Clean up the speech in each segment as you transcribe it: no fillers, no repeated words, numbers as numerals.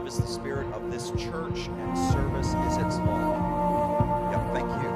love is the spirit of this church, and service is its law. Yep, thank you.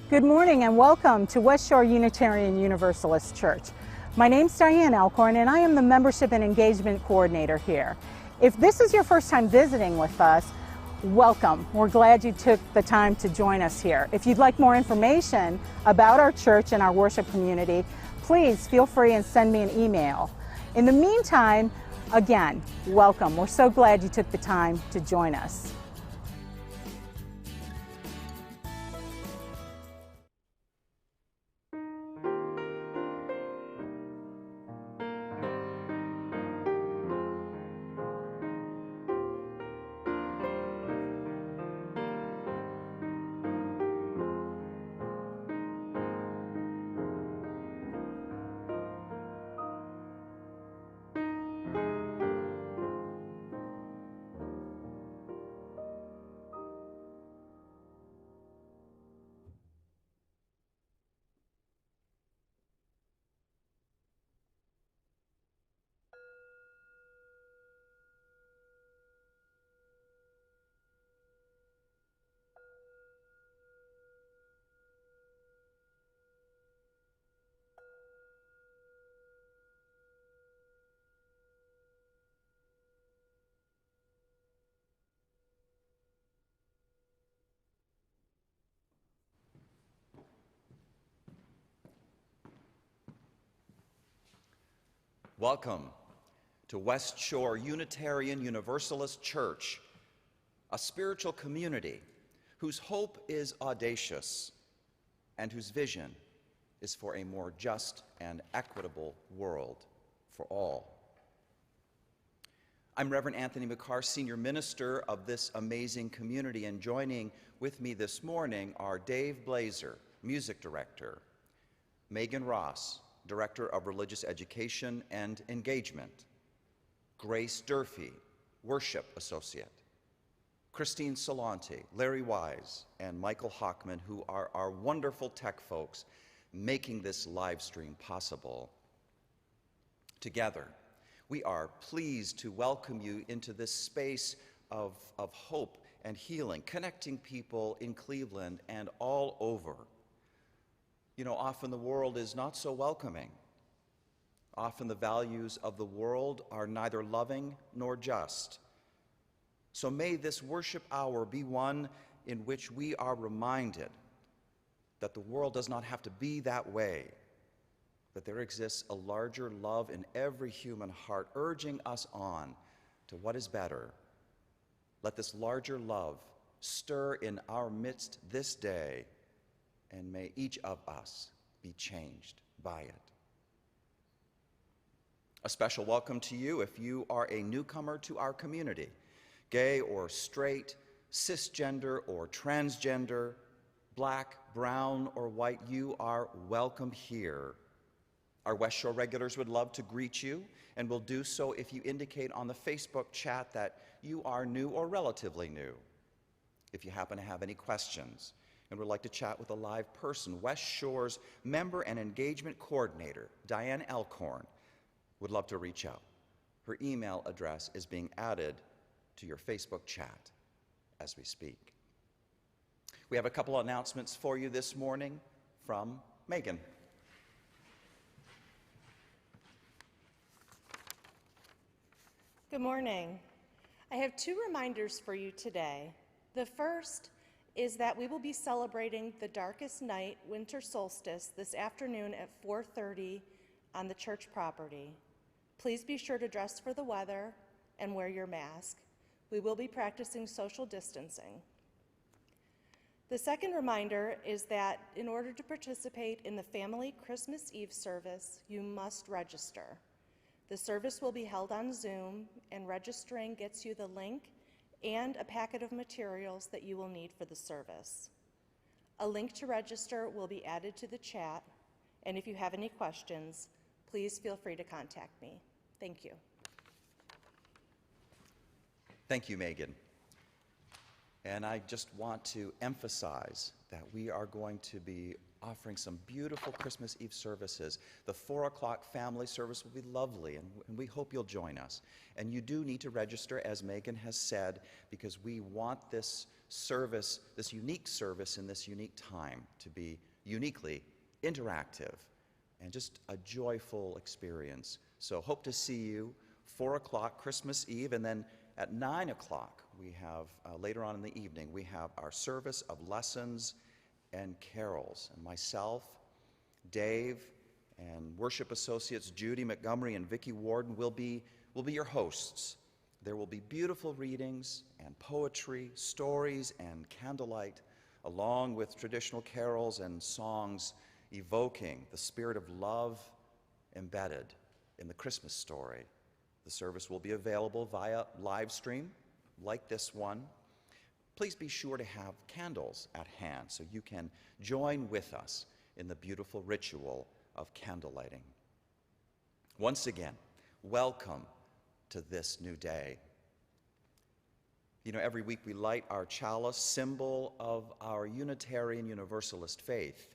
Good morning and welcome to West Shore Unitarian Universalist Church. My name's Diane Alcorn and I am the Membership and Engagement Coordinator here. If this is your first time visiting with us, welcome. We're glad you took the time to join us here. If you'd like more information about our church and our worship community, please feel free and send me an email. In the meantime, again, welcome. We're so glad you took the time to join us. Welcome to West Shore Unitarian Universalist Church, a spiritual community whose hope is audacious and whose vision is for a more just and equitable world for all. I'm Reverend Anthony McCarr, Senior Minister of this amazing community, and joining with me this morning are Dave Blazer, Music Director, Megan Ross, Director of Religious Education and Engagement, Grace Durfee, Worship Associate, Christine Salanti, Larry Wise, and Michael Hockman, who are our wonderful tech folks making this live stream possible. Together, we are pleased to welcome you into this space of hope and healing, connecting people in Cleveland and all over. You know, often the world is not so welcoming. Often the values of the world are neither loving nor just. So may this worship hour be one in which we are reminded that the world does not have to be that way, that there exists a larger love in every human heart, urging us on to what is better. Let this larger love stir in our midst this day, and may each of us be changed by it. A special welcome to you if you are a newcomer to our community, gay or straight, cisgender or transgender, black, brown, or white, you are welcome here. Our West Shore regulars would love to greet you, and will do so if you indicate on the Facebook chat that you are new or relatively new. If you happen to have any questions and would like to chat with a live person, West Shore's Member and Engagement Coordinator, Diane Alcorn, would love to reach out. Her email address is being added to your Facebook chat as we speak. We have a couple announcements for you this morning from Megan. Good morning. I have two reminders for you today. The first is that we will be celebrating the darkest night, winter solstice, this afternoon at 4:30 on the church property. Please be sure to dress for the weather and wear your mask. We will be practicing social distancing. The second reminder is that in order to participate in the family Christmas Eve service, you must register. The service will be held on Zoom, and registering gets you the link and a packet of materials that you will need for the service. A link to register will be added to the chat, and if you have any questions, please feel free to contact me. Thank you. Thank you, Megan. And I just want to emphasize that we are going to be offering some beautiful Christmas Eve services. The 4 o'clock family service will be lovely, and we hope you'll join us. And you do need to register, as Megan has said, because we want this service, this unique service in this unique time to be uniquely interactive and just a joyful experience. So hope to see you 4 o'clock Christmas Eve, and then at 9 o'clock we have, later on in the evening, we have our service of lessons and carols. And myself, Dave, and worship associates Judy Montgomery and Vicki Warden will be your hosts. There will be beautiful readings and poetry, stories and candlelight, along with traditional carols and songs evoking the spirit of love embedded in the Christmas story. The service will be available via live stream like this one. Please be sure to have candles at hand so you can join with us in the beautiful ritual of candle lighting. Once again, welcome to this new day. You know, every week we light our chalice, symbol of our Unitarian Universalist faith.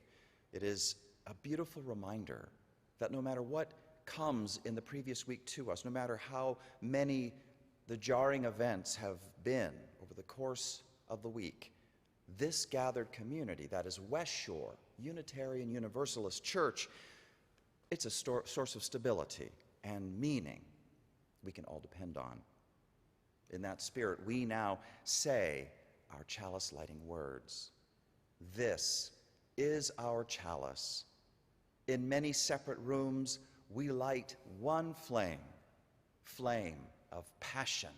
It is a beautiful reminder that no matter what comes in the previous week to us, no matter how many the jarring events have been over the course of the week, this gathered community, that is West Shore Unitarian Universalist Church, it's a source of stability and meaning we can all depend on. In that spirit, we now say our chalice lighting words. This is our chalice. In many separate rooms, we light one flame, flame of passion,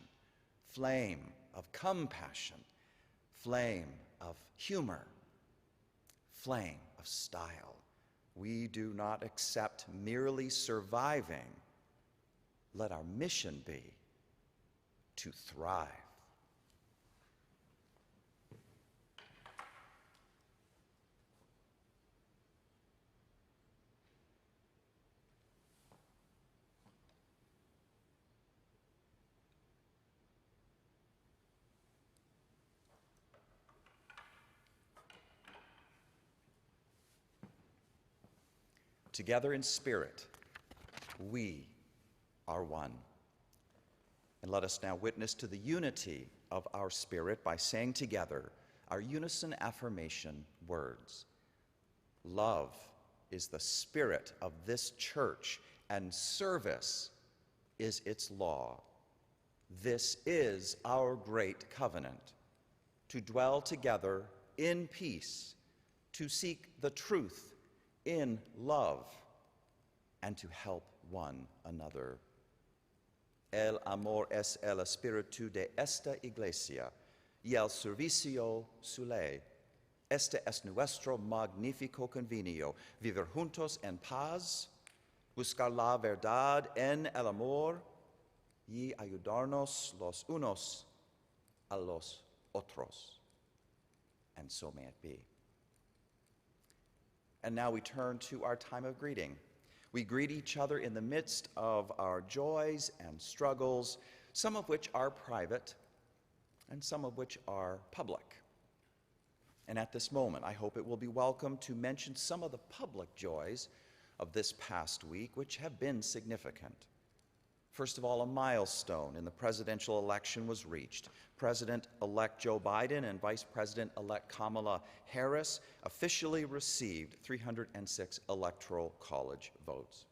flame of compassion, flame of humor, flame of style. We do not accept merely surviving. Let our mission be to thrive. Together in spirit, we are one. And let us now witness to the unity of our spirit by saying together our unison affirmation words. Love is the spirit of this church, and service is its law. This is our great covenant, to dwell together in peace, to seek the truth in love, and to help one another. El amor es el espíritu de esta iglesia y el servicio su ley. Este es nuestro magnífico convenio, vivir juntos en paz, buscar la verdad en el amor y ayudarnos los unos a los otros. And so may it be. And now we turn to our time of greeting. We greet each other in the midst of our joys and struggles, some of which are private and some of which are public. And at this moment, I hope it will be welcome to mention some of the public joys of this past week, which have been significant. First of all, a milestone in the presidential election was reached. President-elect Joe Biden and Vice President-elect Kamala Harris officially received 306 Electoral College votes.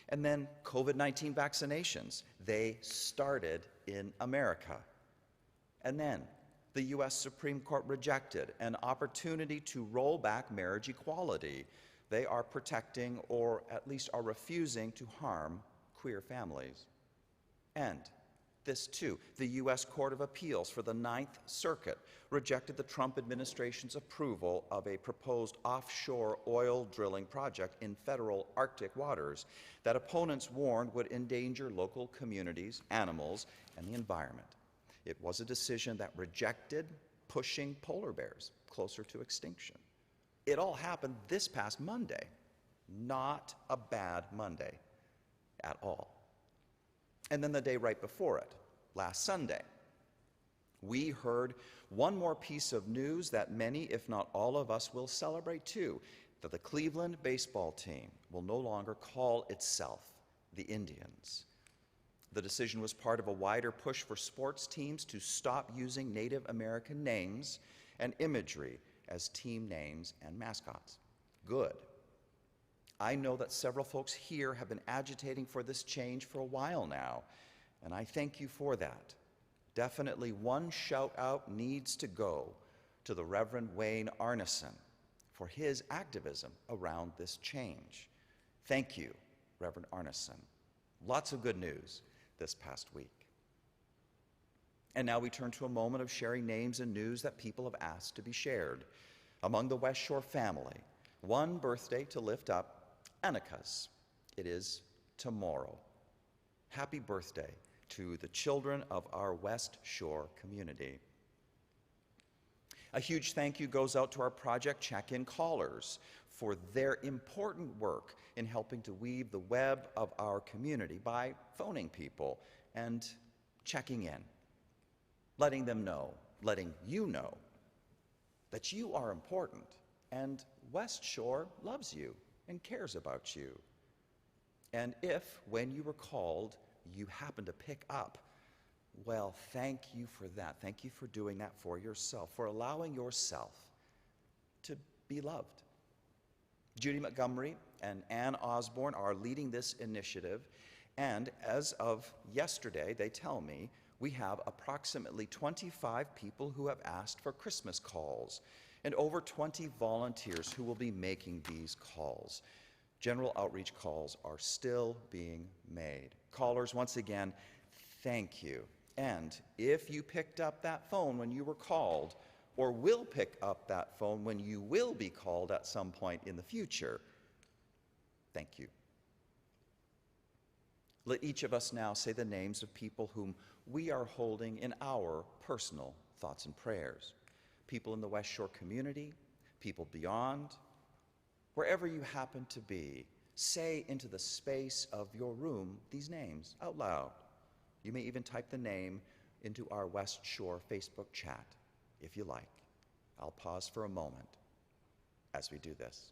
And then COVID-19 vaccinations, they started in America. And then the U.S. Supreme Court rejected an opportunity to roll back marriage equality. They are protecting, or at least are refusing to harm, queer families. And this too, the U.S. Court of Appeals for the Ninth Circuit rejected the Trump administration's approval of a proposed offshore oil drilling project in federal Arctic waters that opponents warned would endanger local communities, animals, and the environment. It was a decision that rejected pushing polar bears closer to extinction. It all happened this past Monday. Not a bad Monday at all. And then the day right before it, last Sunday, we heard one more piece of news that many, if not all of us, will celebrate too, that the Cleveland baseball team will no longer call itself the Indians. The decision was part of a wider push for sports teams to stop using Native American names and imagery as team names and mascots. Good. I know that several folks here have been agitating for this change for a while now, and I thank you for that. Definitely one shout out needs to go to the Reverend Wayne Arneson for his activism around this change. Thank you, Reverend Arneson. Lots of good news this past week. And now we turn to a moment of sharing names and news that people have asked to be shared. Among the West Shore family, one birthday to lift up, Annika's. It is tomorrow. Happy birthday to the children of our West Shore community. A huge thank you goes out to our Project Check-In callers for their important work in helping to weave the web of our community by phoning people and checking in, letting them know, letting you know that you are important and West Shore loves you and cares about you. And if, when you were called, you happen to pick up, well, thank you for that. Thank you for doing that for yourself, for allowing yourself to be loved. Judy Montgomery and Ann Osborne are leading this initiative, and as of yesterday, they tell me, we have approximately 25 people who have asked for Christmas calls, and over 20 volunteers who will be making these calls. General outreach calls are still being made. Callers, once again, thank you. And if you picked up that phone when you were called, or will pick up that phone when you will be called at some point in the future, thank you. Let each of us now say the names of people whom we are holding in our personal thoughts and prayers. People in the West Shore community, people beyond, wherever you happen to be, say into the space of your room these names out loud. You may even type the name into our West Shore Facebook chat if you like. I'll pause for a moment as we do this.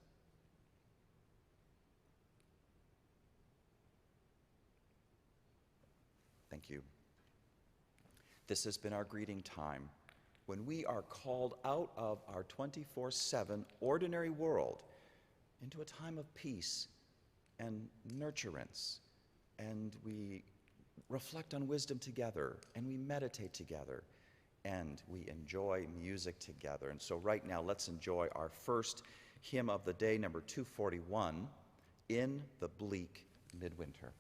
Thank you. This has been our greeting time when we are called out of our 24/7 ordinary world into a time of peace and nurturance, and we reflect on wisdom together, and we meditate together, and we enjoy music together. And so right now, let's enjoy our first hymn of the day, number 241, In the Bleak Midwinter.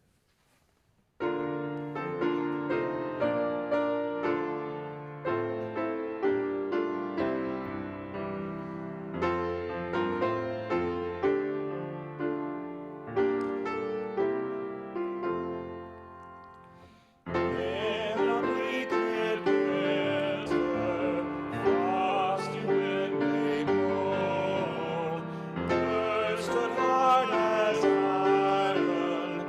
Stood hard as iron.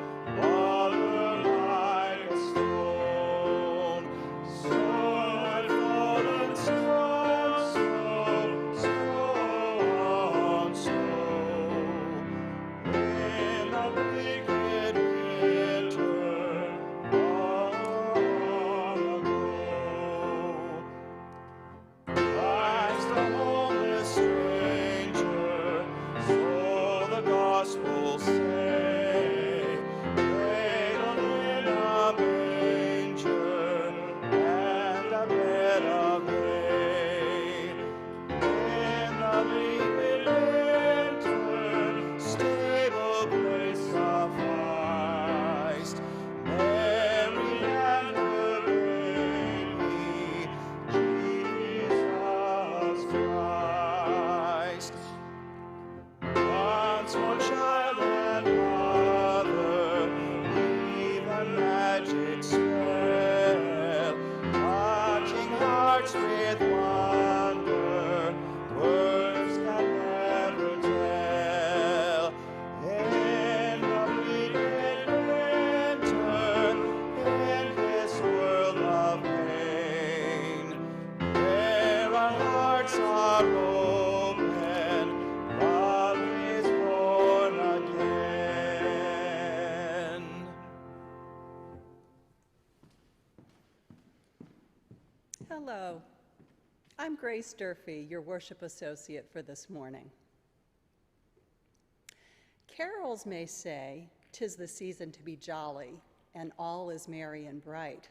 Hello, I'm Grace Durfee, your worship associate for this morning. Carols may say, "'Tis the season to be jolly, and all is merry and bright."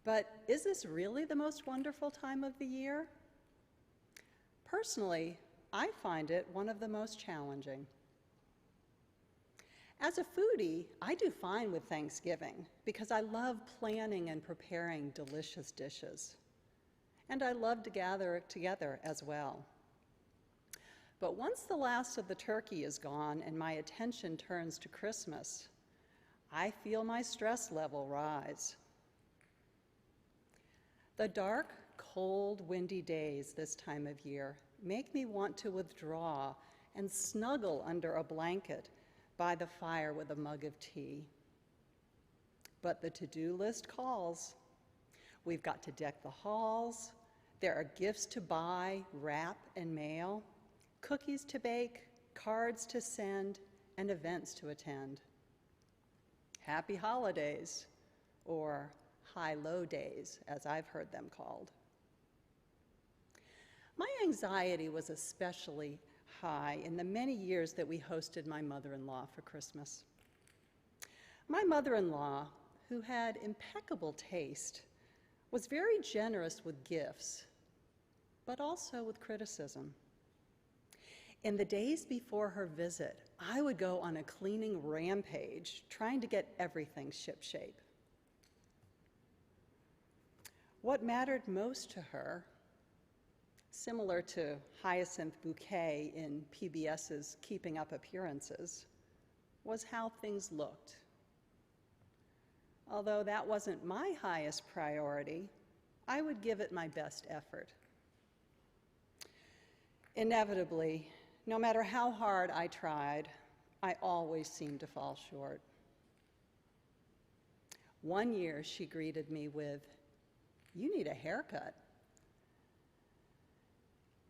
But is this really the most wonderful time of the year? Personally, I find it one of the most challenging. As a foodie, I do fine with Thanksgiving because I love planning and preparing delicious dishes. And I love to gather together as well. But once the last of the turkey is gone and my attention turns to Christmas, I feel my stress level rise. The dark, cold, windy days this time of year make me want to withdraw and snuggle under a blanket by the fire with a mug of tea. But the to-do list calls. We've got to deck the halls. There are gifts to buy, wrap, and mail, cookies to bake, cards to send, and events to attend. Happy holidays, or high-low days, as I've heard them called. My anxiety was especially high in the many years that we hosted my mother-in-law for Christmas. My mother-in-law, who had impeccable taste, was very generous with gifts, but also with criticism. In the days before her visit, I would go on a cleaning rampage, trying to get everything shipshape. What mattered most to her, similar to Hyacinth Bouquet in PBS's Keeping Up Appearances, was how things looked. Although that wasn't my highest priority, I would give it my best effort. Inevitably, no matter how hard I tried, I always seemed to fall short. One year she greeted me with, "You need a haircut."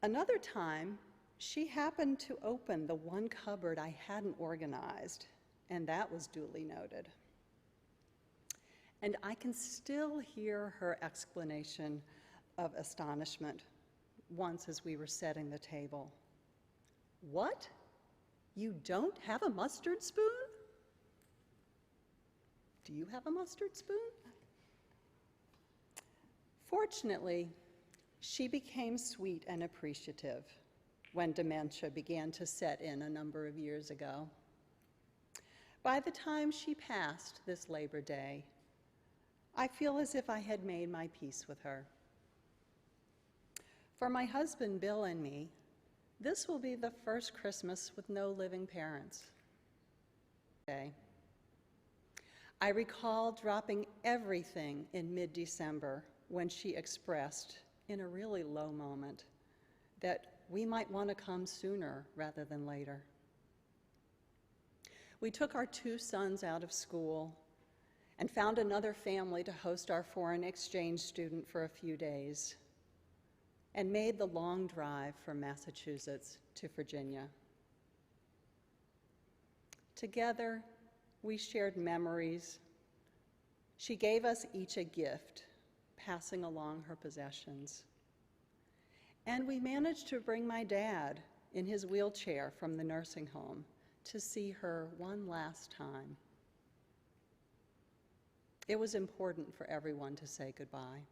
Another time, she happened to open the one cupboard I hadn't organized, and that was duly noted. And I can still hear her explanation of astonishment once as we were setting the table. "What? You don't have a mustard spoon? Do you have a mustard spoon?" Fortunately, she became sweet and appreciative when dementia began to set in a number of years ago. By the time she passed this Labor Day, I feel as if I had made my peace with her. For my husband, Bill, and me, this will be the first Christmas with no living parents. I recall dropping everything in mid-December when she expressed, in a really low moment, that we might want to come sooner rather than later. We took our 2 sons out of school and found another family to host our foreign exchange student for a few days, and made the long drive from Massachusetts to Virginia. Together, we shared memories. She gave us each a gift, passing along her possessions. And we managed to bring my dad in his wheelchair from the nursing home to see her one last time. It was important for everyone to say goodbye.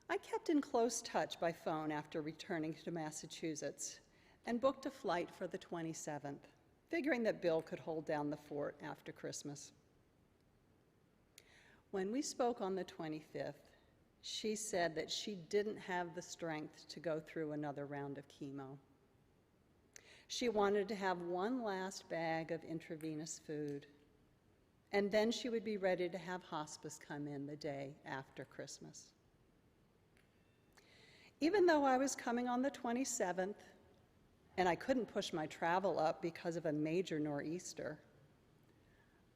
I kept in close touch by phone after returning to Massachusetts and booked a flight for the 27th, figuring that Bill could hold down the fort after Christmas. When we spoke on the 25th, she said that she didn't have the strength to go through another round of chemo. She wanted to have one last bag of intravenous food, and then she would be ready to have hospice come in the day after Christmas. Even though I was coming on the 27th, and I couldn't push my travel up because of a major nor'easter,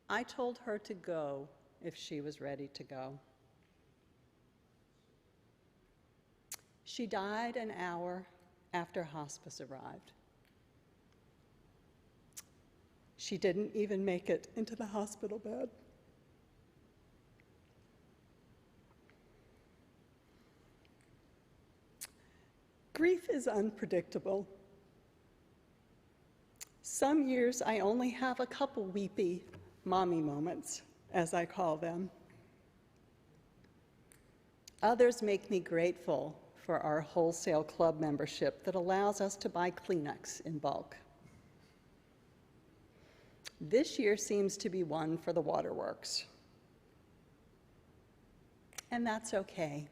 I told her to go if she was ready to go. She died an hour after hospice arrived. She didn't even make it into the hospital bed. Grief is unpredictable. Some years I only have a couple weepy mommy moments, as I call them. Others make me grateful for our wholesale club membership that allows us to buy Kleenex in bulk. This year seems to be one for the waterworks. And that's okay.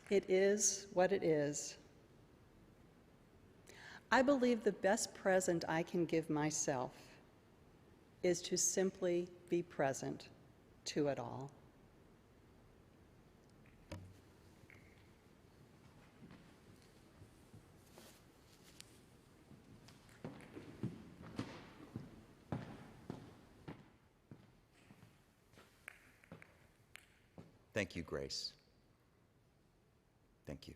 It is what it is. I believe the best present I can give myself is to simply be present to it all. Thank you, Grace. Thank you.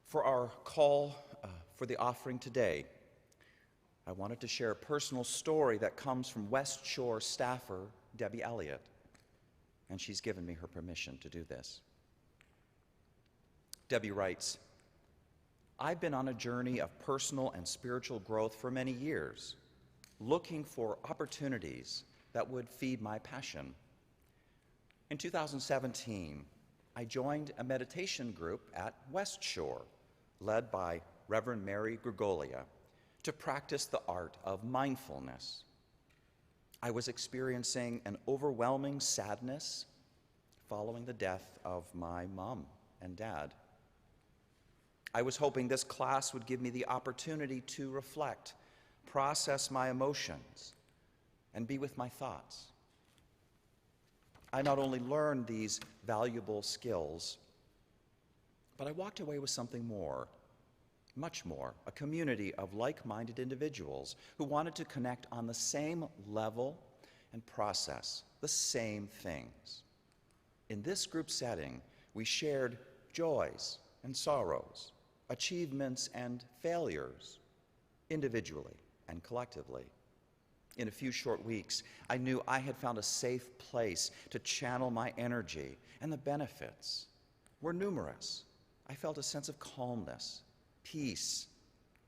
For our call for the offering today, I wanted to share a personal story that comes from West Shore staffer Debbie Elliott, and she's given me her permission to do this. Debbie writes, "I've been on a journey of personal and spiritual growth for many years, looking for opportunities that would feed my passion. In 2017, I joined a meditation group at West Shore, led by Reverend Mary Gregolia, to practice the art of mindfulness. I was experiencing an overwhelming sadness following the death of my mom and dad. I was hoping this class would give me the opportunity to reflect, process my emotions, and be with my thoughts. I not only learned these valuable skills, but I walked away with something more, much more, a community of like-minded individuals who wanted to connect on the same level and process the same things. In this group setting, we shared joys and sorrows, achievements and failures, individually and collectively. In a few short weeks, I knew I had found a safe place to channel my energy, and the benefits were numerous. I felt a sense of calmness, peace,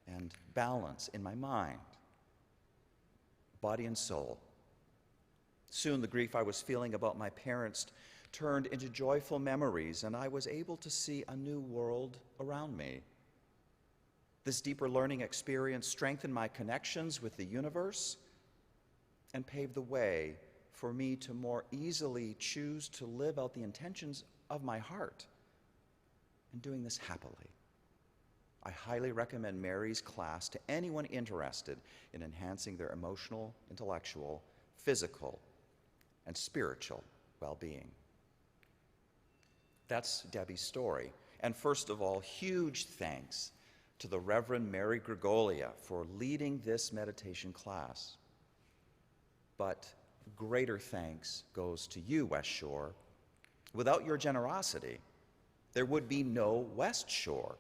and balance in my mind, body and soul. Soon the grief I was feeling about my parents turned into joyful memories, and I was able to see a new world around me. This deeper learning experience strengthened my connections with the universe and paved the way for me to more easily choose to live out the intentions of my heart, and doing this happily. I highly recommend Mary's class to anyone interested in enhancing their emotional, intellectual, physical, and spiritual well-being." That's Debbie's story. And first of all, huge thanks to the Reverend Mary Gregolia for leading this meditation class. But greater thanks goes to you, West Shore. Without your generosity, there would be no West Shore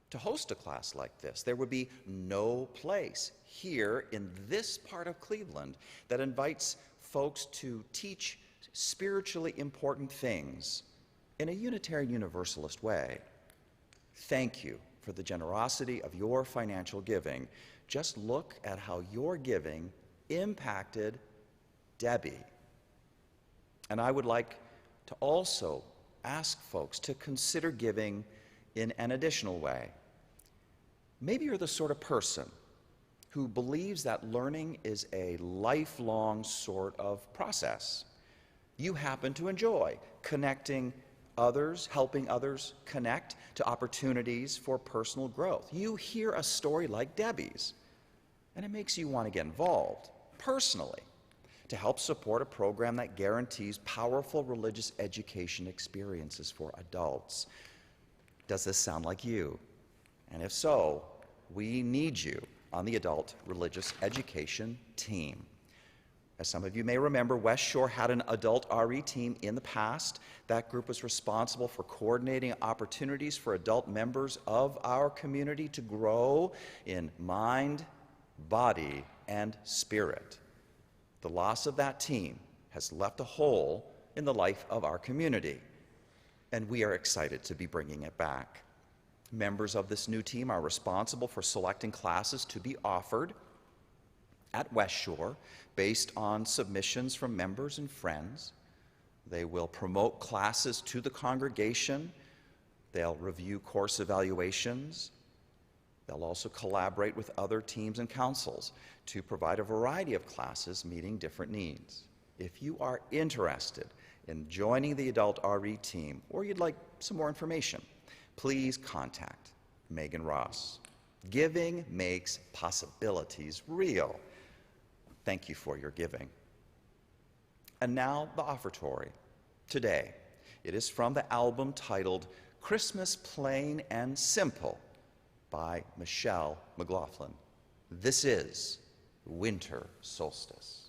to host a class like this. There would be no place here in this part of Cleveland that invites folks to teach spiritually important things in a Unitarian Universalist way. Thank you for the generosity of your financial giving. Just look at how your giving impacted Debbie. And I would like to also ask folks to consider giving in an additional way. Maybe you're the sort of person who believes that learning is a lifelong sort of process. You happen to enjoy connecting others, helping others connect to opportunities for personal growth. You hear a story like Debbie's, and it makes you want to get involved personally to help support a program that guarantees powerful religious education experiences for adults. Does this sound like you? And if so, we need you on the adult religious education team. As some of you may remember, West Shore had an adult RE team in the past. That group was responsible for coordinating opportunities for adult members of our community to grow in mind, body, and spirit. The loss of that team has left a hole in the life of our community, and we are excited to be bringing it back. Members of this new team are responsible for selecting classes to be offered at West Shore based on submissions from members and friends. They will promote classes to the congregation. They'll review course evaluations. They'll also collaborate with other teams and councils to provide a variety of classes meeting different needs. If you are interested in joining the Adult RE team, or you'd like some more information, please contact Megan Ross. Giving makes possibilities real. Thank you for your giving. And now the offertory. Today, it is from the album titled Christmas Plain and Simple by Michelle McLaughlin. This is Winter Solstice.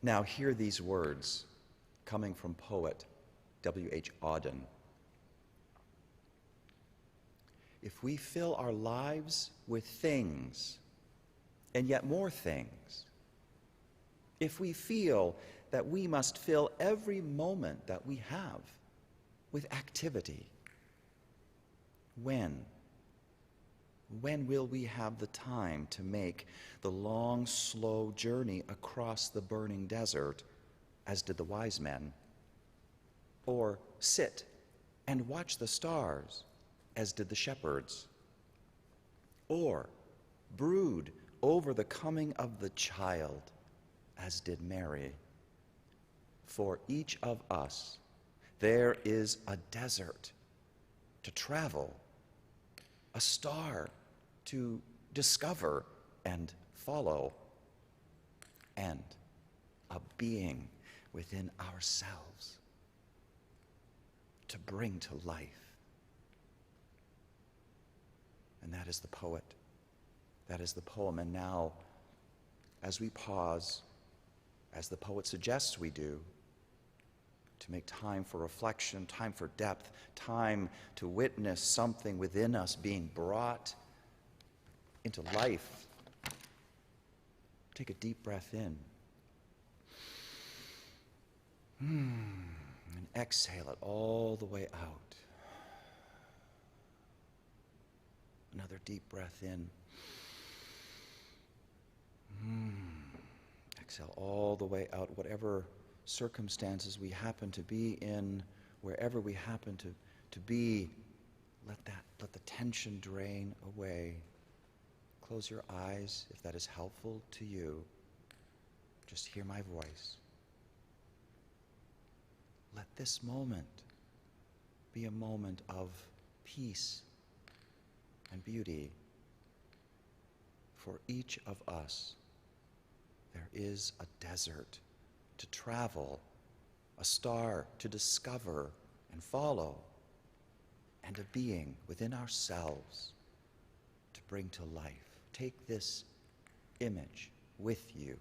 Now hear these words coming from poet W.H. Auden. If we fill our lives with things, and yet more things, if we feel that we must fill every moment that we have with activity, when will we have the time to make the long, slow journey across the burning desert, as did the wise men? Or sit and watch the stars, as did the shepherds? Or brood over the coming of the child, as did Mary? For each of us, there is a desert to travel, a star to discover and follow, and a being within ourselves to bring to life. And that is the poet That is the poem. And now, as we pause, as the poet suggests we do, to make time for reflection, time for depth, time to witness something within us being brought into life, take a deep breath in. And exhale it all the way out. Another deep breath in. Exhale all the way out. Whatever circumstances we happen to be in, wherever we happen to be, let the tension drain away. Close your eyes if that is helpful to you. Just hear my voice. Let this moment be a moment of peace and beauty. For each of us, there is a desert to travel, a star to discover and follow, and a being within ourselves to bring to life. Take this image with you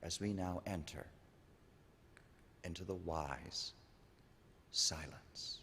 as we now enter into the wise silence.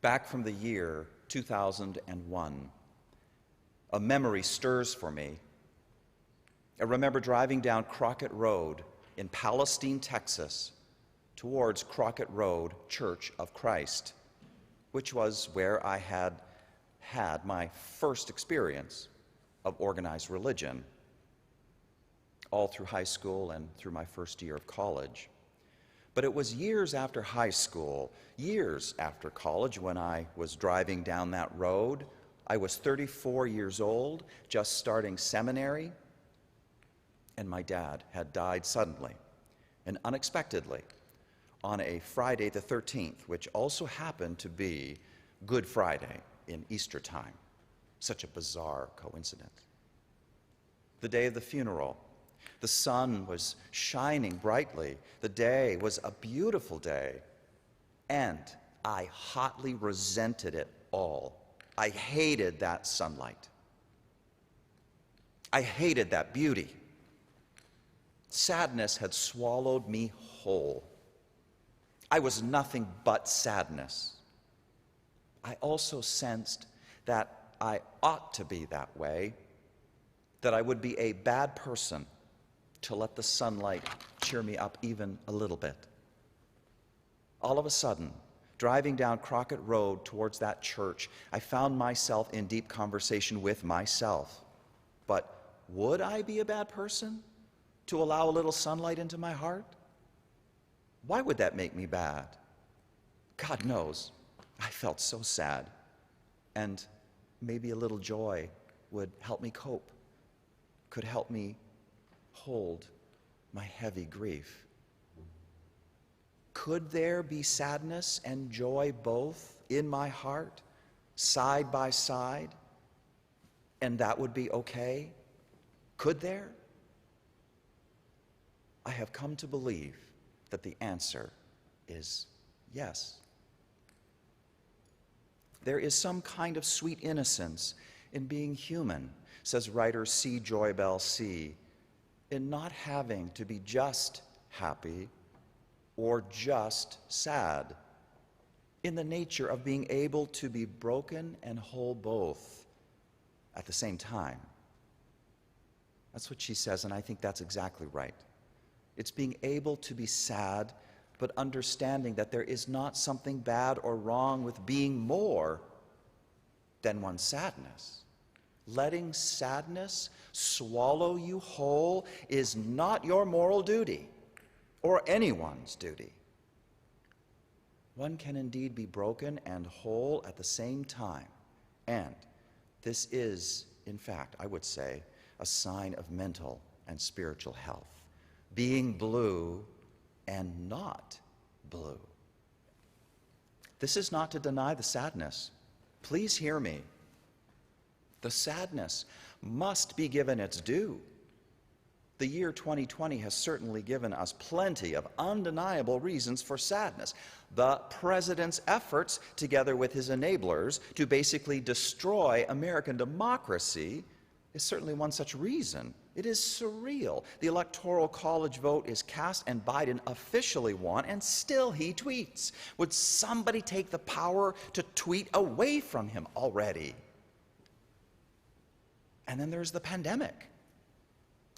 Back from the year 2001, a memory stirs for me. I remember driving down Crockett Road in Palestine, Texas, towards Crockett Road Church of Christ, which was where I had had my first experience of organized religion, all through high school and through my first year of college. But it was years after high school, years after college, when I was driving down that road. I was 34 years old, just starting seminary, and my dad had died suddenly and unexpectedly on a Friday the 13th, which also happened to be Good Friday in Easter time. Such a bizarre coincidence. The day of the funeral, the sun was shining brightly. The day was a beautiful day, and I hotly resented it all. I hated that sunlight. I hated that beauty. Sadness had swallowed me whole. I was nothing but sadness. I also sensed that I ought to be that way, that I would be a bad person to let the sunlight cheer me up even a little bit. All of a sudden, driving down Crockett Road towards that church, I found myself in deep conversation with myself. But would I be a bad person to allow a little sunlight into my heart? Why would that make me bad? God knows, I felt so sad, and maybe a little joy would help me cope, could help me hold my heavy grief. Could there be sadness and joy both in my heart, side by side, and that would be okay? Could there? I have come to believe that the answer is yes. There is some kind of sweet innocence in being human, says writer C. Joy Bell C., in not having to be just happy or just sad, in the nature of being able to be broken and whole both at the same time. That's what she says, and I think that's exactly right. It's being able to be sad, but understanding that there is not something bad or wrong with being more than one's sadness. Letting sadness swallow you whole is not your moral duty or anyone's duty. One can indeed be broken and whole at the same time. And this is, in fact, I would say, a sign of mental and spiritual health. Being blue and not blue. This is not to deny the sadness. Please hear me. The sadness must be given its due. The year 2020 has certainly given us plenty of undeniable reasons for sadness. The president's efforts, together with his enablers, to basically destroy American democracy is certainly one such reason. It is surreal. The Electoral College vote is cast and Biden officially won, and still he tweets. Would somebody take the power to tweet away from him already? And then there's the pandemic.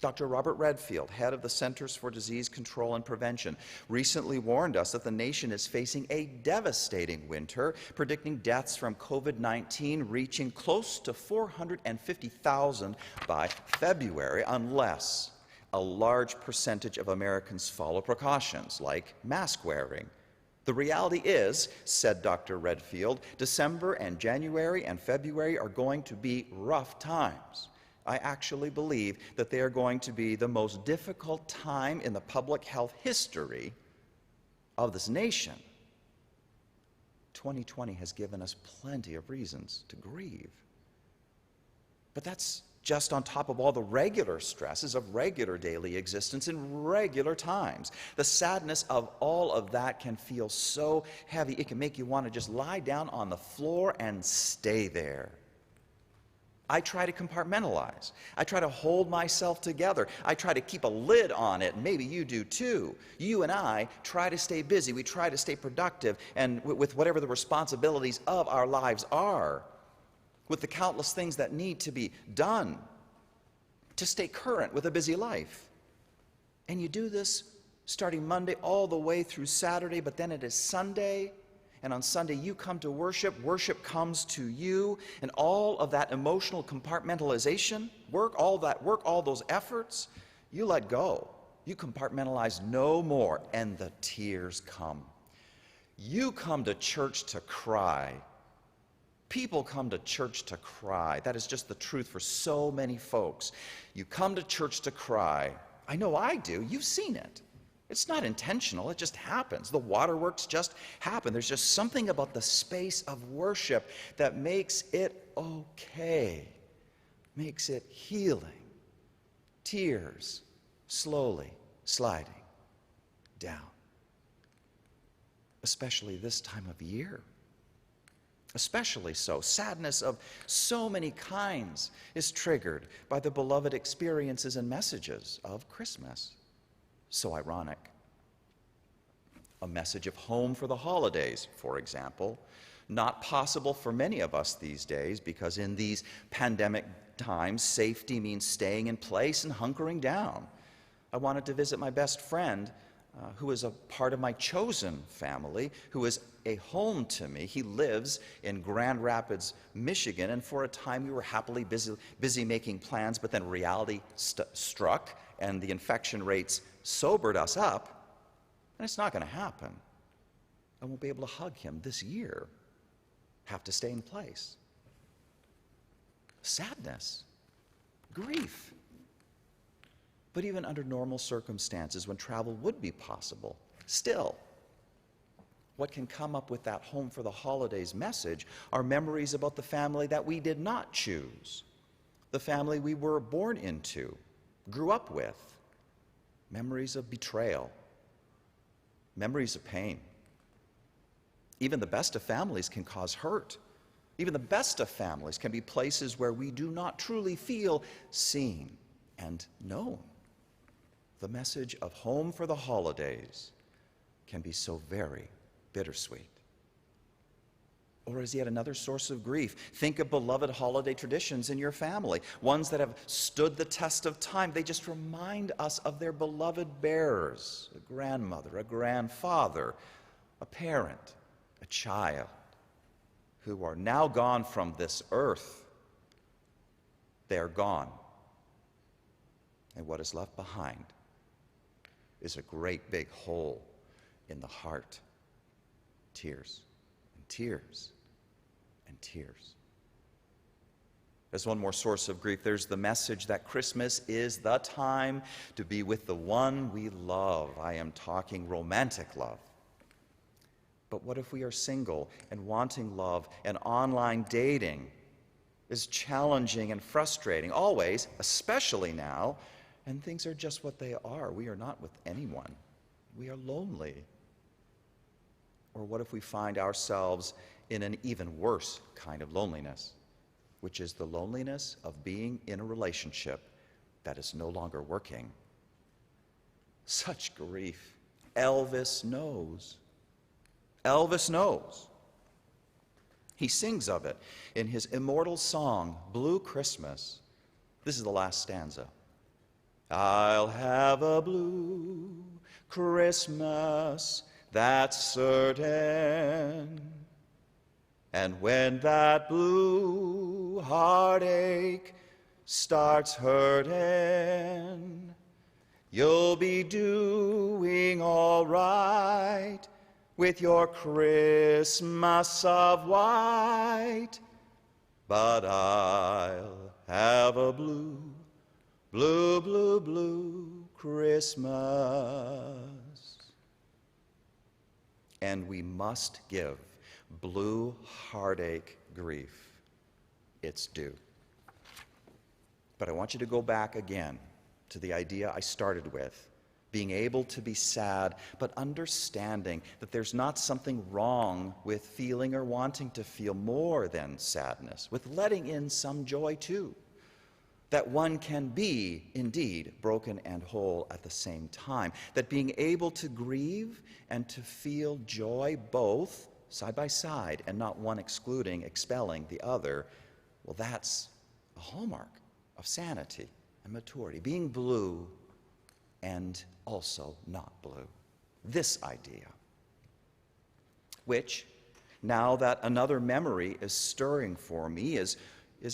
Dr. Robert Redfield, head of the Centers for Disease Control and Prevention, recently warned us that the nation is facing a devastating winter, predicting deaths from COVID-19 reaching close to 450,000 by February, unless a large percentage of Americans follow precautions like mask wearing. The reality is, said Dr. Redfield, December and January and February are going to be rough times. I actually believe that they are going to be the most difficult time in the public health history of this nation. 2020 has given us plenty of reasons to grieve. But that's just on top of all the regular stresses of regular daily existence in regular times. The sadness of all of that can feel so heavy, it can make you want to just lie down on the floor and stay there. I try to compartmentalize. I try to hold myself together. I try to keep a lid on it, and maybe you do too. You and I try to stay busy. We try to stay productive and with whatever the responsibilities of our lives are, with the countless things that need to be done to stay current with a busy life. And you do this starting Monday all the way through Saturday, but then it is Sunday. And on Sunday, you come to worship, worship comes to you, and all of that emotional compartmentalization work, all those efforts, you let go. You compartmentalize no more, and the tears come. You come to church to cry. People come to church to cry. That is just the truth for so many folks. You come to church to cry. I know I do. You've seen it. It's not intentional, it just happens. The waterworks just happen. There's just something about the space of worship that makes it okay, makes it healing. Tears slowly sliding down. Especially this time of year. Especially so. Sadness of so many kinds is triggered by the beloved experiences and messages of Christmas. So ironic. A message of home for the holidays, for example, not possible for many of us these days because in these pandemic times, safety means staying in place and hunkering down. I wanted to visit my best friend who is a part of my chosen family, who is a home to me. He lives in Grand Rapids, Michigan, and for a time we were happily busy making plans, but then reality struck and the infection rates sobered us up, and it's not going to happen. I won't be able to hug him this year. Have to stay in place. Sadness, grief. But even under normal circumstances, when travel would be possible, still, what can come up with that home for the holidays message are memories about the family that we did not choose, the family we were born into, grew up with, memories of betrayal, memories of pain. Even the best of families can cause hurt. Even the best of families can be places where we do not truly feel seen and known. The message of home for the holidays can be so very bittersweet. Or as yet another source of grief, think of beloved holiday traditions in your family, ones that have stood the test of time. They just remind us of their beloved bearers, a grandmother, a grandfather, a parent, a child, who are now gone from this earth. They are gone. And what is left behind is a great big hole in the heart. Tears and tears and tears. There's one more source of grief. There's the message that Christmas is the time to be with the one we love. I am talking romantic love. But what if we are single and wanting love, and online dating is challenging and frustrating, always, especially now, and things are just what they are. We are not with anyone. We are lonely. Or what if we find ourselves in an even worse kind of loneliness, which is the loneliness of being in a relationship that is no longer working? Such grief. Elvis knows. Elvis knows. He sings of it in his immortal song, Blue Christmas. This is the last stanza. I'll have a blue Christmas, that's certain. And when that blue heartache starts hurting, you'll be doing all right with your Christmas of white. But I'll have a blue, blue, blue, blue Christmas. And we must give blue heartache grief its due. But I want you to go back again to the idea I started with, being able to be sad, but understanding that there's not something wrong with feeling or wanting to feel more than sadness, with letting in some joy too. That one can be, indeed, broken and whole at the same time. That being able to grieve and to feel joy both side by side, and not one excluding, expelling the other, well, that's a hallmark of sanity and maturity. Being blue and also not blue. This idea, which, now that another memory is stirring for me, is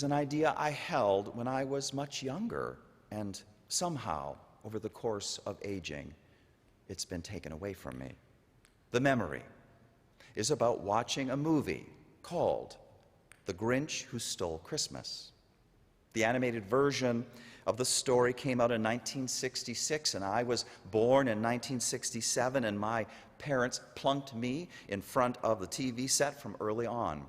an idea I held when I was much younger, and somehow, over the course of aging, it's been taken away from me. The memory is about watching a movie called The Grinch Who Stole Christmas. The animated version of the story came out in 1966, and I was born in 1967, and my parents plunked me in front of the TV set from early on.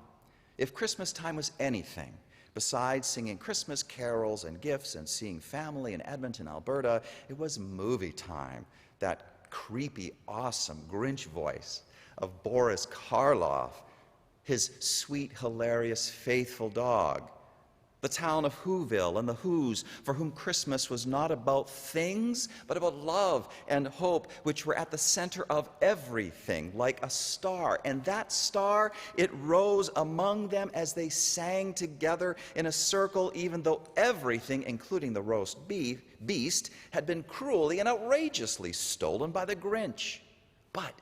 If Christmas time was anything besides singing Christmas carols and gifts and seeing family in Edmonton, Alberta, it was movie time. That creepy, awesome Grinch voice of Boris Karloff, his sweet, hilarious, faithful dog, the town of Whoville and the Whos, for whom Christmas was not about things, but about love and hope, which were at the center of everything, like a star. And that star, it rose among them as they sang together in a circle, even though everything, including the roast beast, had been cruelly and outrageously stolen by the Grinch. But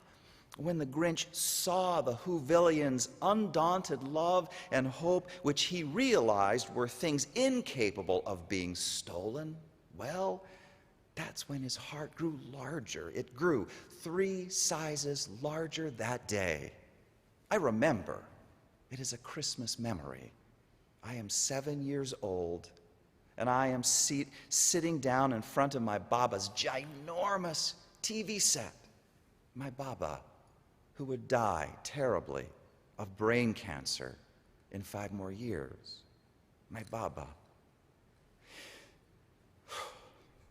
when the Grinch saw the Whovillians' undaunted love and hope, which he realized were things incapable of being stolen, well, that's when his heart grew larger. It grew 3 sizes larger that day. I remember. It is a Christmas memory. I am 7 years old, and I am sitting down in front of my Baba's ginormous TV set. My Baba, who would die terribly of brain cancer in 5 more years. My Baba,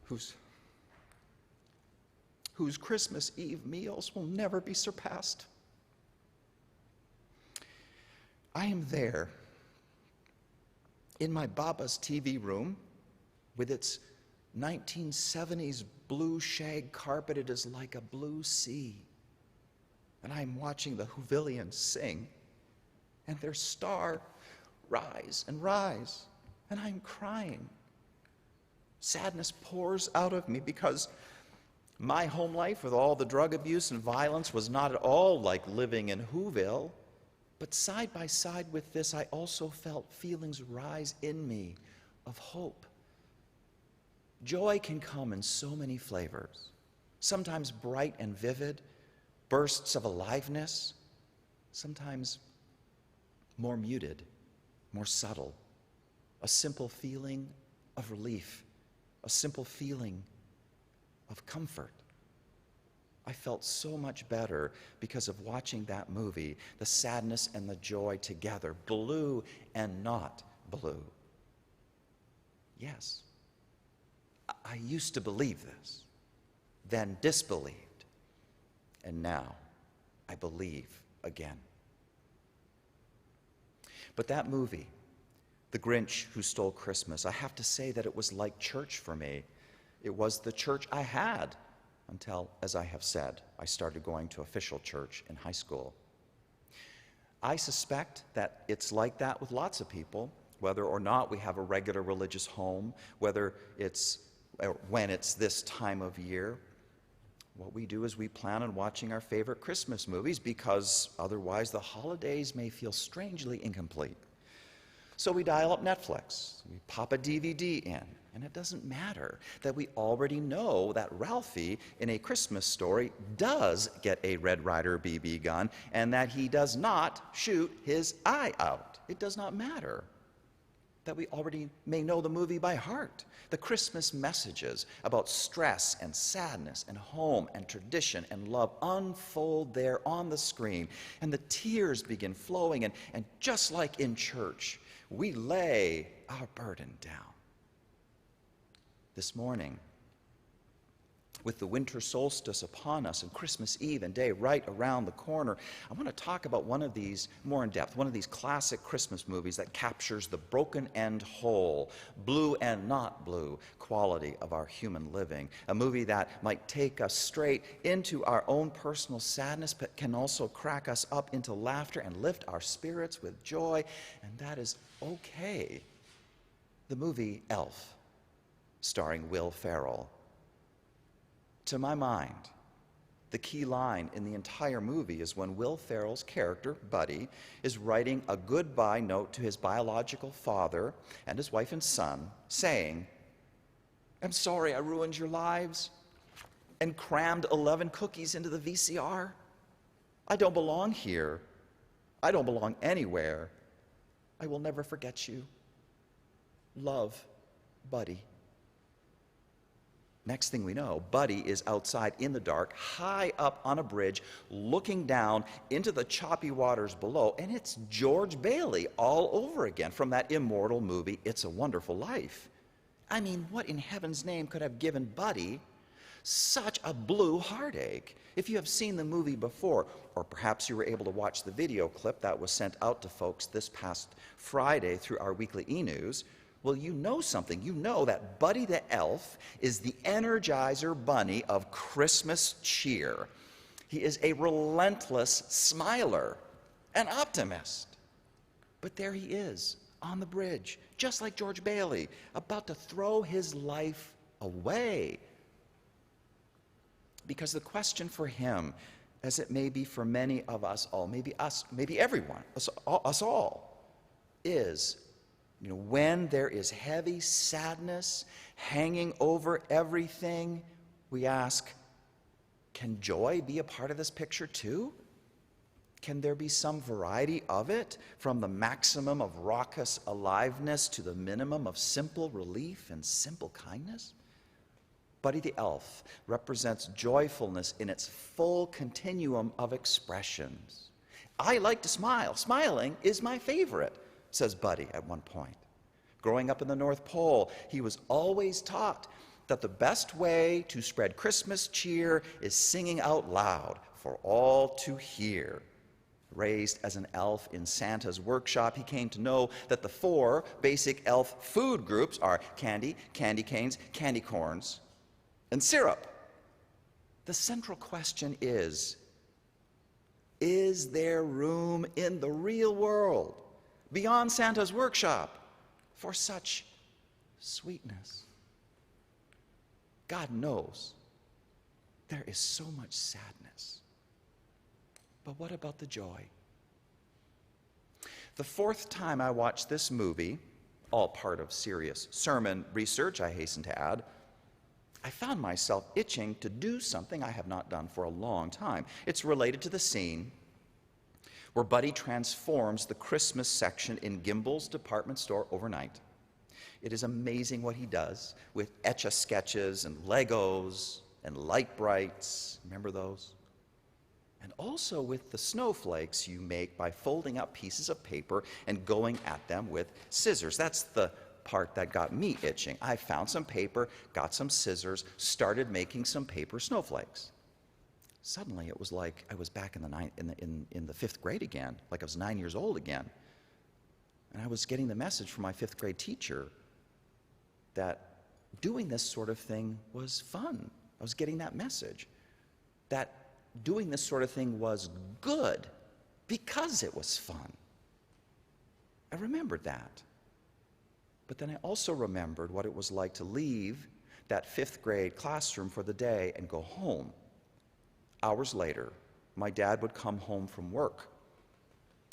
whose Christmas Eve meals will never be surpassed. I am there in my Baba's TV room, with its 1970s blue shag carpet, it is like a blue sea. And I'm watching the Whovillians sing, and their star rise and rise, and I'm crying. Sadness pours out of me because my home life with all the drug abuse and violence was not at all like living in Whoville. But side by side with this, I also felt feelings rise in me of hope. Joy can come in so many flavors, sometimes bright and vivid, bursts of aliveness, sometimes more muted, more subtle, a simple feeling of relief, a simple feeling of comfort. I felt so much better because of watching that movie, the sadness and the joy together, blue and not blue. Yes, I used to believe this, then disbelieved, and now I believe again. But that movie, The Grinch Who Stole Christmas, I have to say that it was like church for me. It was the church I had until, as I have said, I started going to official church in high school. I suspect that it's like that with lots of people, whether or not we have a regular religious home, whether it's when it's this time of year. What we do is we plan on watching our favorite Christmas movies because otherwise the holidays may feel strangely incomplete. So we dial up Netflix, we pop a DVD in, and it doesn't matter that we already know that Ralphie in A Christmas Story does get a Red Ryder BB gun and that he does not shoot his eye out. It does not matter that we already may know the movie by heart. The Christmas messages about stress and sadness and home and tradition and love unfold there on the screen, and the tears begin flowing, and just like in church, we lay our burden down. This morning, with the winter solstice upon us and Christmas Eve and day right around the corner, I want to talk about one of these more in depth, one of these classic Christmas movies that captures the broken and whole, blue and not blue quality of our human living. A movie that might take us straight into our own personal sadness, but can also crack us up into laughter and lift our spirits with joy, and that is okay. The movie Elf, starring Will Ferrell. To my mind, the key line in the entire movie is when Will Ferrell's character, Buddy, is writing a goodbye note to his biological father and his wife and son, saying, "I'm sorry I ruined your lives and crammed 11 cookies into the VCR. I don't belong here. I don't belong anywhere. I will never forget you. Love, Buddy." Next thing we know, Buddy is outside in the dark, high up on a bridge, looking down into the choppy waters below, and it's George Bailey all over again from that immortal movie, It's a Wonderful Life. I mean, what in heaven's name could have given Buddy such a blue heartache? If you have seen the movie before, or perhaps you were able to watch the video clip that was sent out to folks this past Friday through our weekly e-news, well, you know something. You know that Buddy the Elf is the Energizer Bunny of Christmas cheer. He is a relentless smiler, an optimist. But there he is, on the bridge, just like George Bailey, about to throw his life away. Because the question for him, as it may be for many of us all, maybe us, maybe everyone, us all, is, when there is heavy sadness hanging over everything, we ask, can joy be a part of this picture too? Can there be some variety of it, from the maximum of raucous aliveness to the minimum of simple relief and simple kindness? Buddy the Elf represents joyfulness in its full continuum of expressions. I like to smile. Smiling is my favorite, says Buddy at one point. Growing up in the North Pole, he was always taught that the best way to spread Christmas cheer is singing out loud for all to hear. Raised as an elf in Santa's workshop, he came to know that the 4 basic elf food groups are candy, candy canes, candy corns, and syrup. The central question is there room in the real world, beyond Santa's workshop, for such sweetness? God knows there is so much sadness. But what about the joy? The 4th time I watched this movie, all part of serious sermon research, I hasten to add, I found myself itching to do something I have not done for a long time. It's related to the scene where Buddy transforms the Christmas section in Gimbel's department store overnight. It is amazing what he does with Etch-a-Sketches and Legos and Light Brights. Remember those? And also with the snowflakes you make by folding up pieces of paper and going at them with scissors. That's the part that got me itching. I found some paper, got some scissors, started making some paper snowflakes. Suddenly it was like I was back in the 5th grade again, like I was 9 years old again. And I was getting the message from my 5th grade teacher that doing this sort of thing was fun. I was getting that message that doing this sort of thing was good because it was fun. I remembered that. But then I also remembered what it was like to leave that 5th grade classroom for the day and go home. Hours later, my dad would come home from work,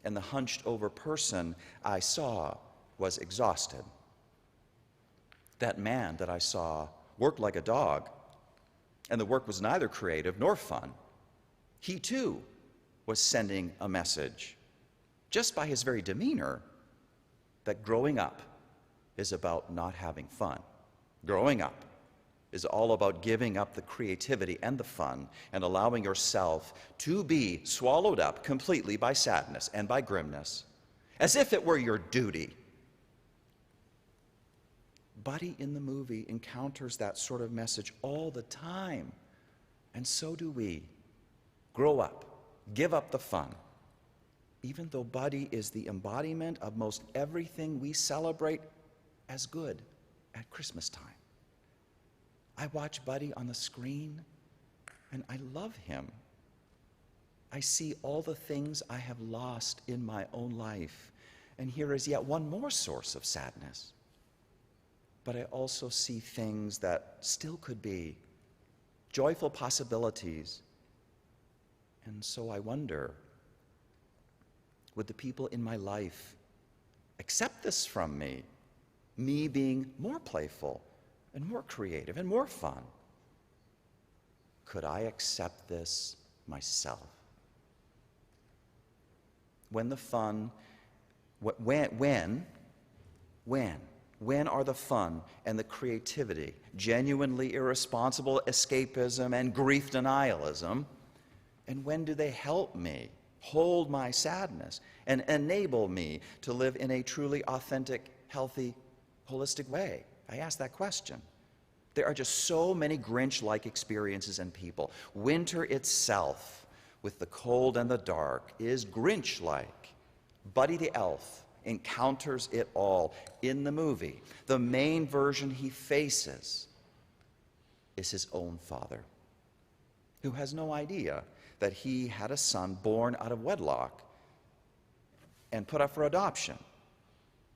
and the hunched over person I saw was exhausted. That man that I saw worked like a dog, and the work was neither creative nor fun. He too was sending a message, just by his very demeanor, that growing up is about not having fun. Growing up is all about giving up the creativity and the fun and allowing yourself to be swallowed up completely by sadness and by grimness, as if it were your duty. Buddy in the movie encounters that sort of message all the time, and so do we. Grow up, give up the fun. Even though Buddy is the embodiment of most everything we celebrate as good at Christmas time. I watch Buddy on the screen, and I love him. I see all the things I have lost in my own life, and here is yet one more source of sadness. But I also see things that still could be joyful possibilities. And so I wonder, would the people in my life accept this from me being more playful and more creative and more fun? Could I accept this myself? When the fun, when are the fun and the creativity, genuinely irresponsible escapism and grief denialism, and when do they help me hold my sadness and enable me to live in a truly authentic, healthy, holistic way? I ask that question. There are just so many Grinch-like experiences in people. Winter itself, with the cold and the dark, is Grinch-like. Buddy the Elf encounters it all in the movie. The main version he faces is his own father, who has no idea that he had a son born out of wedlock and put up for adoption,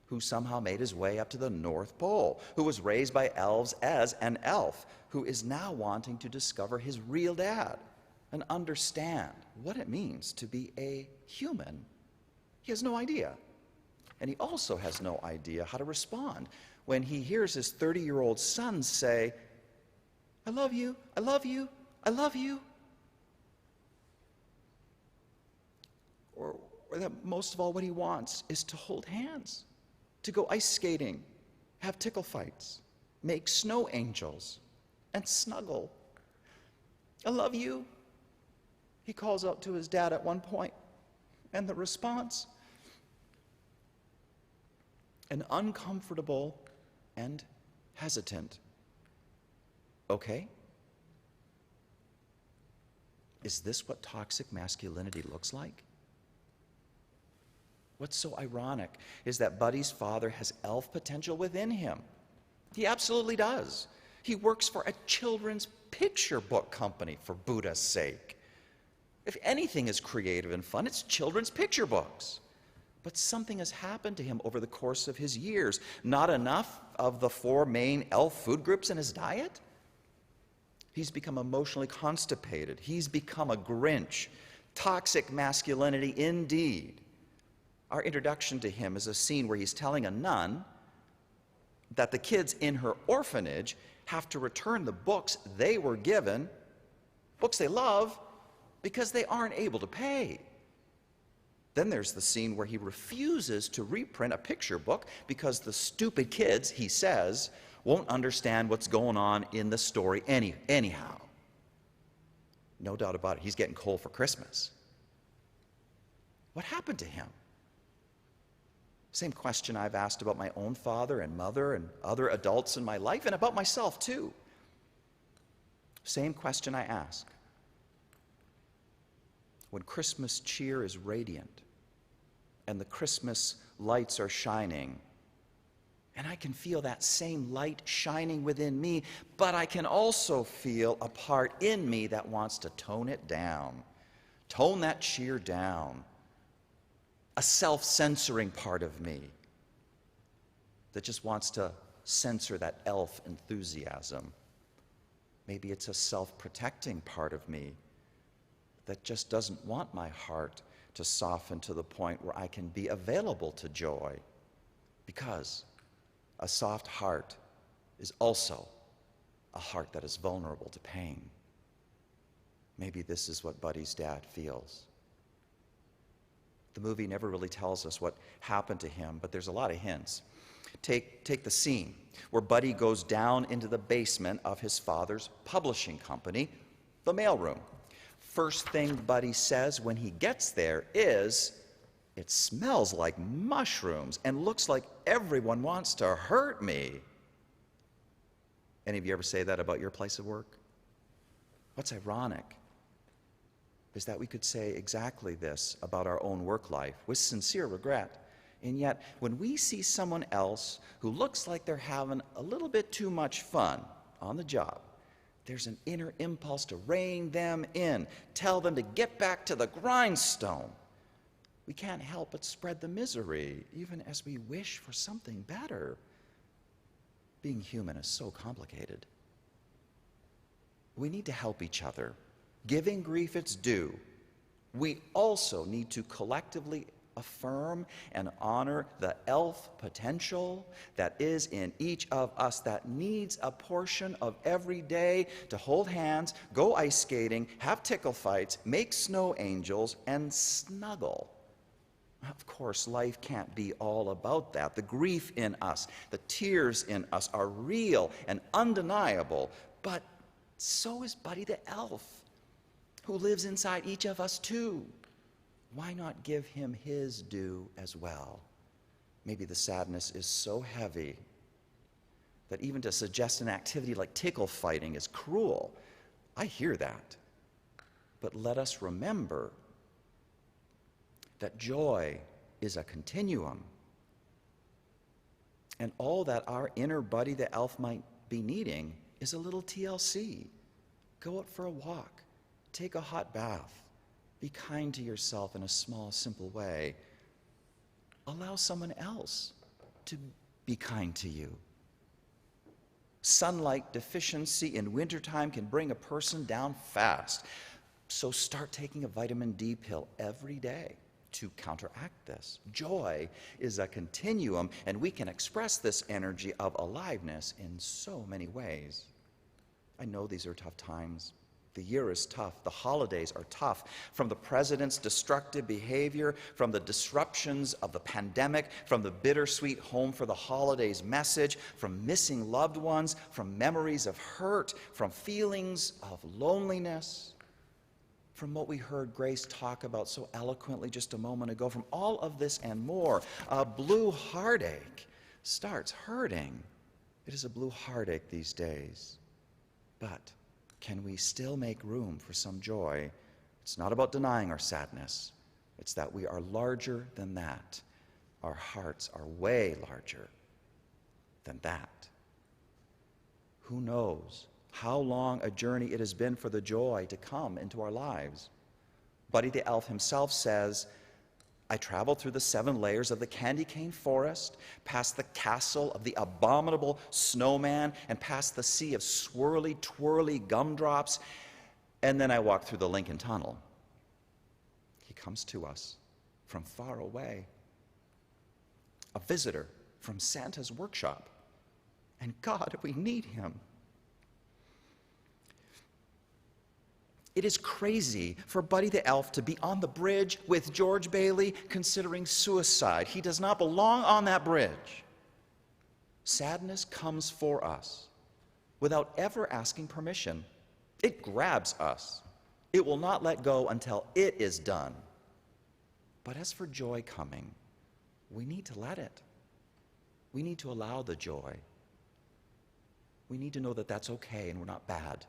who somehow made his way up to the North Pole, who was raised by elves as an elf, who is now wanting to discover his real dad and understand what it means to be a human. He has no idea. And he also has no idea how to respond when he hears his 30-year-old son say, "I love you, I love you, I love you." Or that most of all what he wants is to hold hands, to go ice skating, have tickle fights, make snow angels, and snuggle. "I love you," he calls out to his dad at one point, and the response, an uncomfortable and hesitant, "Okay." Is this what toxic masculinity looks like? What's so ironic is that Buddy's father has elf potential within him. He absolutely does. He works for a children's picture book company, for Buddha's sake. If anything is creative and fun, it's children's picture books. But something has happened to him over the course of his years. Not enough of the 4 main elf food groups in his diet? He's become emotionally constipated. He's become a Grinch. Toxic masculinity indeed. Our introduction to him is a scene where he's telling a nun that the kids in her orphanage have to return the books they were given, books they love, because they aren't able to pay. Then there's the scene where he refuses to reprint a picture book because the stupid kids, he says, won't understand what's going on in the story anyhow. No doubt about it, he's getting coal for Christmas. What happened to him? Same question I've asked about my own father and mother and other adults in my life, and about myself too. Same question I ask. When Christmas cheer is radiant and the Christmas lights are shining, and I can feel that same light shining within me, but I can also feel a part in me that wants to tone it down, tone that cheer down. A self-censoring part of me that just wants to censor that elf enthusiasm. Maybe it's a self-protecting part of me that just doesn't want my heart to soften to the point where I can be available to joy, because a soft heart is also a heart that is vulnerable to pain. Maybe this is what Buddy's dad feels. The movie never really tells us what happened to him, but there's a lot of hints. Take the scene where Buddy goes down into the basement of his father's publishing company, the mailroom. First thing Buddy says when he gets there is, "It smells like mushrooms and looks like everyone wants to hurt me." Any of you ever say that about your place of work? What's ironic is that we could say exactly this about our own work life with sincere regret. And yet, when we see someone else who looks like they're having a little bit too much fun on the job, there's an inner impulse to rein them in, tell them to get back to the grindstone. We can't help but spread the misery, even as we wish for something better. Being human is so complicated. We need to help each other. Giving grief its due, we also need to collectively affirm and honor the elf potential that is in each of us, that needs a portion of every day to hold hands, go ice skating, have tickle fights, make snow angels, and snuggle. Of course, life can't be all about that. The grief in us, the tears in us are real and undeniable, but so is Buddy the elf, who lives inside each of us too. Why not give him his due as well? Maybe the sadness is so heavy that even to suggest an activity like tickle fighting is cruel. I hear that. But let us remember that joy is a continuum. And all that our inner Buddy the elf might be needing is a little TLC. Go out for a walk. Take a hot bath. Be kind to yourself in a small, simple way. Allow someone else to be kind to you. Sunlight deficiency in wintertime can bring a person down fast. So start taking a vitamin D pill every day to counteract this. Joy is a continuum, and we can express this energy of aliveness in so many ways. I know these are tough times. The year is tough. The holidays are tough. From the president's destructive behavior, from the disruptions of the pandemic, from the bittersweet home for the holidays message, from missing loved ones, from memories of hurt, from feelings of loneliness, from what we heard Grace talk about so eloquently just a moment ago, from all of this and more, a blue heartache starts hurting. It is a blue heartache these days. But can we still make room for some joy? It's not about denying our sadness. It's that we are larger than that. our hearts are way larger than that. Who knows how long a journey it has been for the joy to come into our lives? Buddy the Elf himself says, I traveled through the 7 layers of the candy cane forest, past the castle of the abominable snowman, and past the sea of swirly, twirly gumdrops, and then I walked through the Lincoln Tunnel. He comes to us from far away, a visitor from Santa's workshop, and God, we need him. It is crazy for Buddy the Elf to be on the bridge with George Bailey considering suicide. He does not belong on that bridge. Sadness comes for us without ever asking permission. It grabs us. It will not let go until it is done. But as for joy coming, we need to let it. We need to allow the joy. We need to know that that's okay and we're not bad.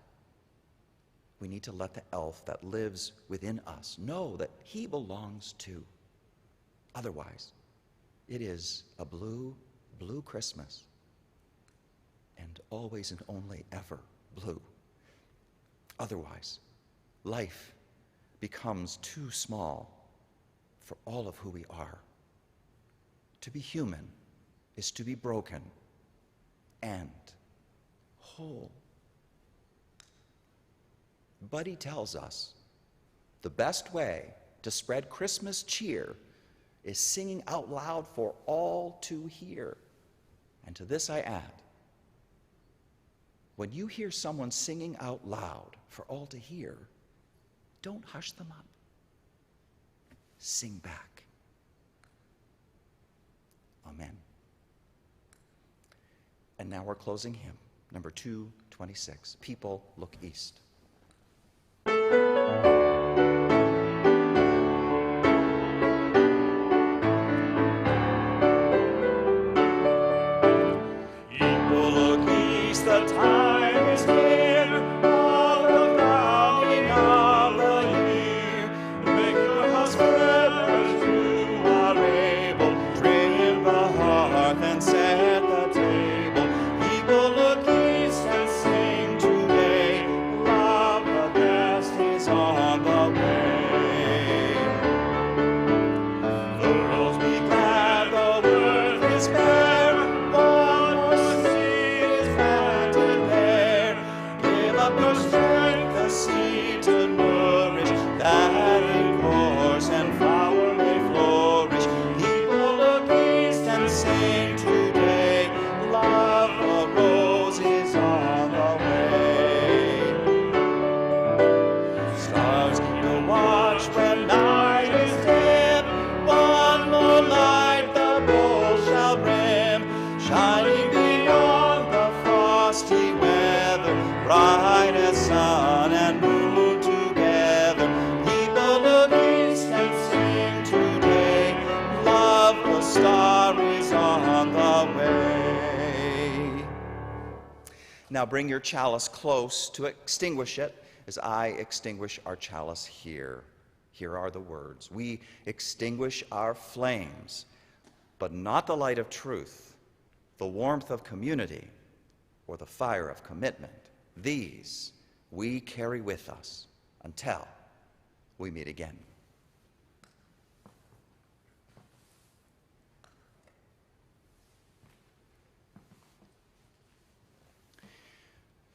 We need to let the elf that lives within us know that he belongs too. Otherwise, it is a blue, blue Christmas, and always and only ever blue. Otherwise, life becomes too small for all of who we are. To be human is to be broken and whole. Buddy tells us the best way to spread Christmas cheer is singing out loud for all to hear. And to this I add, when you hear someone singing out loud for all to hear, don't hush them up. Sing back. Amen. And now we're closing hymn, number 226, People Look East. The time is near, of the crowning of the year. Make your house spread as you are able. Trim the hearth and set the table. People look east and sing today. Love the guest is on the way. The roads be glad, the world is fair. Your strength, the seed to nourish, that in course and flower may flourish. People look east and sing today. Love the rose is on the way. Stars keep the watch when night is dim. One more light the bowl shall brim, shining beyond the frosty weather. Bright as sun and moon together. People look east and sing today. Love, the star is on the way. Now bring your chalice close to extinguish it as I extinguish our chalice here. Here are the words. We extinguish our flames, but not the light of truth, the warmth of community, or the fire of commitment. These we carry with us until we meet again.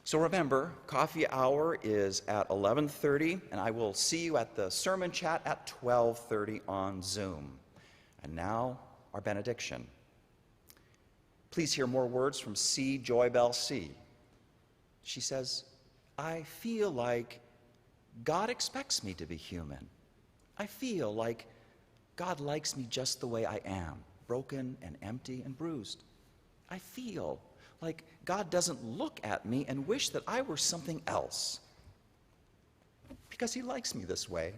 So remember, coffee hour is at 11:30, and I will see you at the sermon chat at 12:30 on Zoom. And now, our benediction. Please hear more words from C. Joybell C. She says, I feel like God expects me to be human. I feel like God likes me just the way I am, broken and empty and bruised. I feel like God doesn't look at me and wish that I were something else because he likes me this way.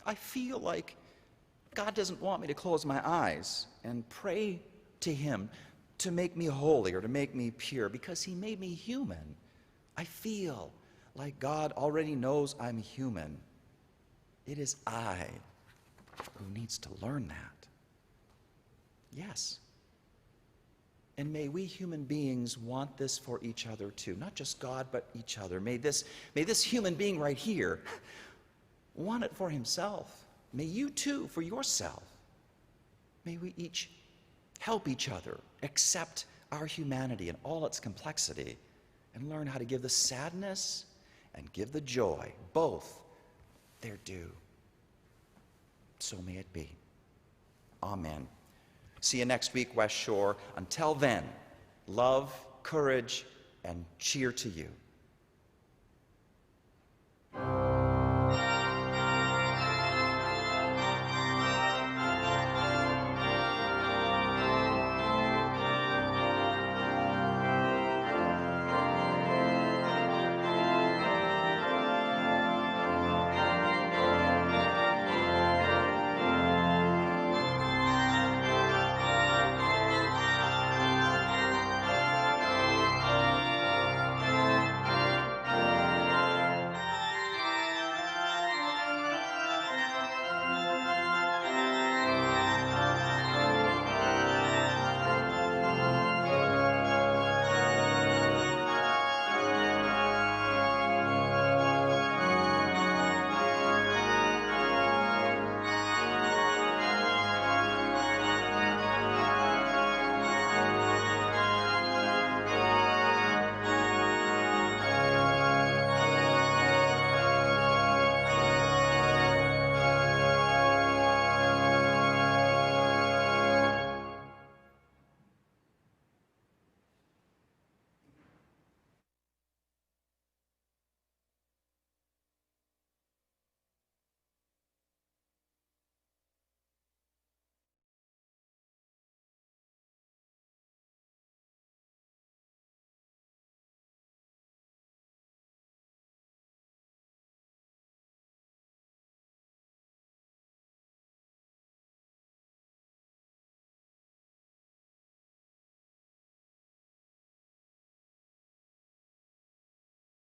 I feel like God doesn't want me to close my eyes and pray to him to make me holy or to make me pure because he made me human. I feel like God already knows I'm human. It is I who needs to learn that. Yes. And may we human beings want this for each other too. Not just God, but each other. May this human being right here want it for himself. May you too for yourself. May we each help each other accept our humanity and all its complexity and learn how to give the sadness and give the joy, both, their due. So may it be. Amen. See you next week, West Shore. Until then, love, courage, and cheer to you.